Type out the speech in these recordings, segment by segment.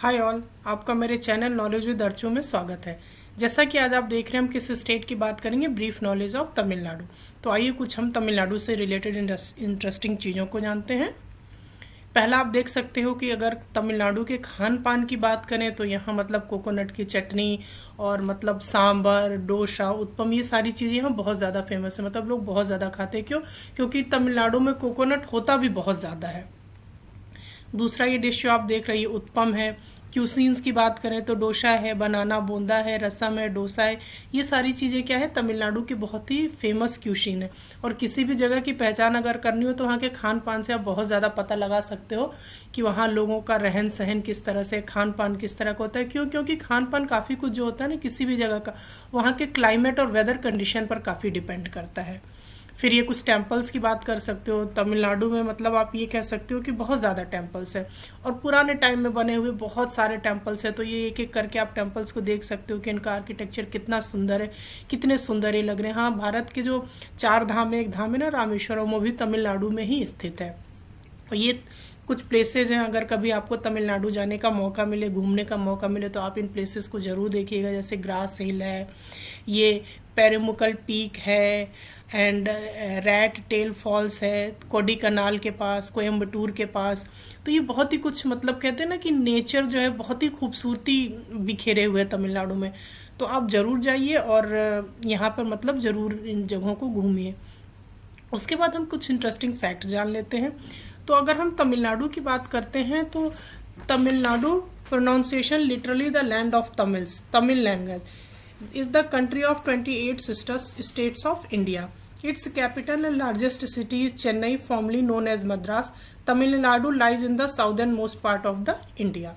Hi all, आपका मेरे channel knowledge with Archu में स्वागत है। जैसा कि आज आप देख रहे हैं, हम किस स्टेट की बात करेंगे, ब्रीफ नॉलेज ऑफ तमिलनाडु। तो आइए कुछ हम तमिलनाडु से रिलेटेड इंटरेस्टिंग चीज़ों को जानते हैं। पहला आप देख सकते हो कि अगर तमिलनाडु के खान पान की बात करें तो यहाँ मतलब कोकोनट की चटनी और मतलब सांभर, डोसा, उत्पम, ये सारी चीज़ें यहाँ बहुत ज़्यादा फेमस है। मतलब लोग बहुत ज़्यादा खाते हैं। क्यों? क्योंकि तमिलनाडु में कोकोनट होता भी बहुत ज़्यादा है। दूसरा ये डिश जो आप देख रही है उत्पम है। क्यूसीन्स की बात करें तो डोसा है, बनाना बोंदा है, रसम है, डोसा है। ये सारी चीज़ें क्या है, तमिलनाडु की बहुत ही फेमस क्यूसीन है। और किसी भी जगह की पहचान अगर करनी हो तो वहाँ के खान पान से आप बहुत ज़्यादा पता लगा सकते हो कि वहाँ लोगों का रहन सहन किस तरह से, खान पान किस तरह का होता है। क्यों? क्योंकि खान पान काफ़ी कुछ जो होता है ना किसी भी जगह का, वहाँ के क्लाइमेट और वेदर कंडीशन पर काफ़ी डिपेंड करता है। फिर ये कुछ टेम्पल्स की बात कर सकते हो। तमिलनाडु में मतलब आप ये कह सकते हो कि बहुत ज़्यादा टेम्पल्स है और पुराने टाइम में बने हुए बहुत सारे टेम्पल्स है। तो ये एक एक करके आप टेम्पल्स को देख सकते हो कि इनका आर्किटेक्चर कितना सुंदर है, कितने सुंदर ये लग रहे हैं। हाँ, भारत के जो 4 धाम है, एक धाम है ना रामेश्वरम, वो भी तमिलनाडु में ही स्थित है। और ये कुछ प्लेसेस हैं, अगर कभी आपको तमिलनाडु जाने का मौका मिले, घूमने का मौका मिले, तो आप इन प्लेसेस को ज़रूर देखिएगा। जैसे ग्रास हिल है, ये पेरुमुकल पीक है, एंड रैट टेल फॉल्स है कोडी कनाल के पास, कोयम्बटूर के पास। तो ये बहुत ही कुछ मतलब कहते हैं ना कि नेचर जो है बहुत ही खूबसूरती बिखेरे हुए है तमिलनाडु में। तो आप ज़रूर जाइए और यहाँ पर मतलब ज़रूर इन जगहों को घूमिए। उसके बाद हम कुछ इंटरेस्टिंग फैक्ट्स जान लेते हैं। तो अगर हम तमिलनाडु की बात करते हैं तो Tamil Nadu pronunciation literally the land of Tamils, Tamil language is the country of 28 sisters states of India. Its capital and largest city is Chennai, formerly known as Madras. Tamil Nadu lies in the southernmost part of the India.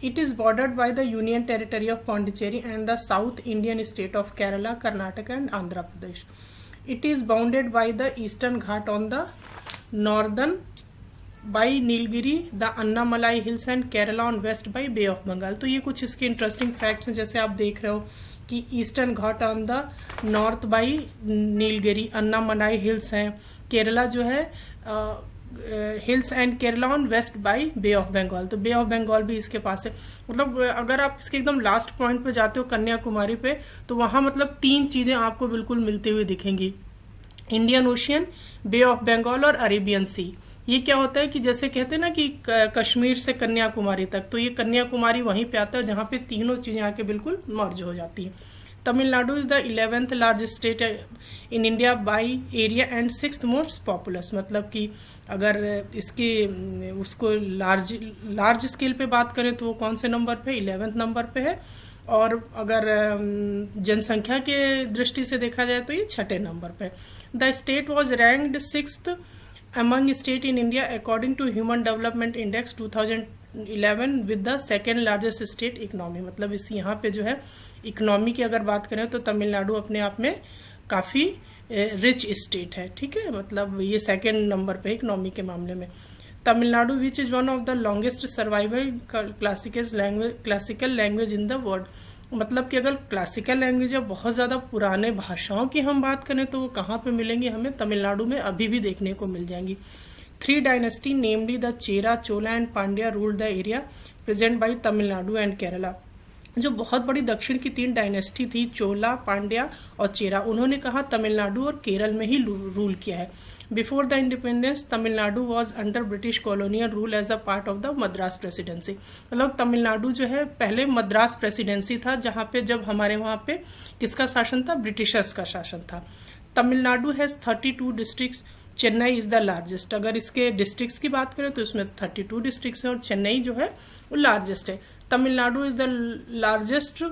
It is bordered by the Union Territory of Pondicherry and the South Indian state of Kerala, Karnataka and Andhra Pradesh. It is bounded by the Eastern Ghat on the northern by Nilgiri, the Annamalai Hills and Kerala on west by Bay of Bengal. तो ये कुछ इसके interesting facts हैं। जैसे आप देख रहे हो कि eastern Ghat on the north by Nilgiri, Annamalai hills हैं, केरला जो है hills and Kerala on west by bay of Bengal. तो बे ऑफ बंगाल भी इसके पास है। मतलब अगर आप इसके एकदम लास्ट पॉइंट पे जाते हो कन्याकुमारी पे, तो वहाँ मतलब 3 चीज़ें आपको बिल्कुल मिलती हुई दिखेंगी, Indian ocean, bay of Bengal और अरेबियन सी। ये क्या होता है कि जैसे कहते हैं ना कि कश्मीर से कन्याकुमारी तक, तो ये कन्याकुमारी वहीं पे आता है जहाँ पे तीनों चीज़ें आके बिल्कुल मर्ज हो जाती हैं। Tamil Nadu is the 11th largest state in India by area and 6th most populous. मतलब कि अगर इसके उसको लार्ज स्केल पे बात करें तो वो कौन से नंबर पे? 11th नंबर पे है। और अगर जनसंख्या के दृष्टि से देखा जाए तो ये 6ठे नंबर पे। The state was ranked 6th among state in India according to Human Development Index 2011 with the second largest state economy. मतलब इस यहाँ पे जो है इकोनॉमी की अगर बात करें तो तमिलनाडु अपने आप में काफ़ी रिच स्टेट है। ठीक है, मतलब ये सेकेंड नंबर पे इकोनॉमी के मामले में। Tamil Nadu which is one of the longest survival classical language in the world. मतलब कि अगर क्लासिकल लैंग्वेज या बहुत ज़्यादा पुराने भाषाओं की हम बात करें तो वो कहाँ पे मिलेंगी? हमें तमिलनाडु में अभी भी देखने को मिल जाएंगी। 3 dynasty namely the Chera, Chola and Pandya ruled the area present by Tamil Nadu and Kerala. जो बहुत बड़ी दक्षिण की 3 डायनेस्टी थी, चोला, पांड्या और चेरा, उन्होंने कहा तमिलनाडु और केरल में ही रूल किया है। Before the independence Tamil Nadu was under British colonial rule as a part of the Madras presidency. मतलब तमिलनाडु जो है पहले मद्रास प्रेसिडेंसी था, जहाँ पे जब हमारे वहाँ पे किसका शासन था? ब्रिटिशर्स का शासन था। Tamil Nadu has 32 district, Chennai is the largest. अगर इसके डिस्ट्रिक्ट्स की बात करें तो इसमें 32 डिस्ट्रिक्ट्स हैं और चेन्नई जो है वो लार्जेस्ट है। Tamil Nadu is the largest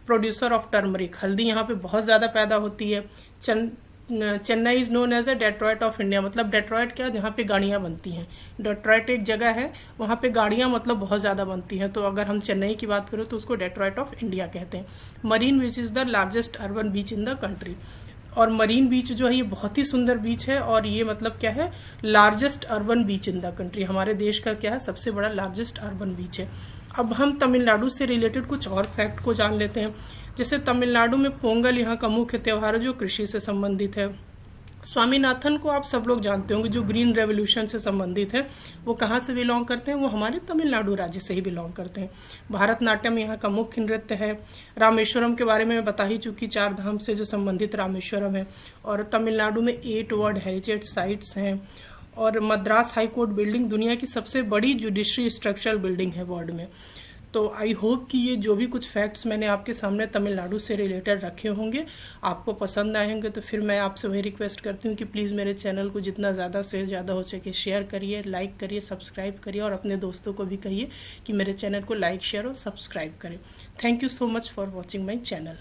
producer of turmeric. हल्दी यहाँ पे बहुत ज़्यादा पैदा होती है। Chennai is known as a Detroit of India. मतलब डेट्रॉयट क्या? जहाँ पे गाड़ियाँ बनती हैं। डेट्रॉयट एक जगह है, वहाँ पे गाड़ियाँ मतलब बहुत ज़्यादा बनती हैं। तो अगर हम चेन्नई की बात करें तो उसको डेट्रॉयट ऑफ इंडिया कहते हैं। Marine beach is the largest urban beach in the country. और मरीन बीच जो है ये बहुत ही सुंदर बीच है और ये मतलब क्या है? Largest urban beach in the country. हमारे देश का क्या है? सबसे बड़ा लार्जेस्ट अर्बन बीच है। अब हम तमिलनाडु से रिलेटेड कुछ और फैक्ट को जान लेते हैं। जैसे तमिलनाडु में पोंगल यहाँ का मुख्य त्यौहार है जो कृषि से संबंधित है। स्वामीनाथन को आप सब लोग जानते होंगे, जो ग्रीन रेवोल्यूशन से संबंधित है। वो कहाँ से बिलोंग करते हैं? वो हमारे तमिलनाडु राज्य से ही बिलोंग करते हैं। भारतनाट्यम यहाँ का मुख्य नृत्य है। रामेश्वरम के बारे में मैं बता ही चुकी, 4 धाम से जो संबंधित रामेश्वरम है। और तमिलनाडु में 8 वर्ल्ड हेरिटेज साइट्स हैं। और मद्रास हाई कोर्ट बिल्डिंग दुनिया की सबसे बड़ी जुडिशरी स्ट्रक्चरल बिल्डिंग है वर्ल्ड में। तो आई होप कि ये जो भी कुछ फैक्ट्स मैंने आपके सामने तमिलनाडु से रिलेटेड रखे होंगे आपको पसंद आएंगे। तो फिर मैं आपसे वही रिक्वेस्ट करती हूँ कि प्लीज़ मेरे चैनल को जितना ज़्यादा से ज़्यादा हो सके शेयर करिए, लाइक करिए, सब्सक्राइब करिए, और अपने दोस्तों को भी कहिए कि मेरे चैनल को लाइक, शेयर और सब्सक्राइब करें। Thank you so much for watching my channel.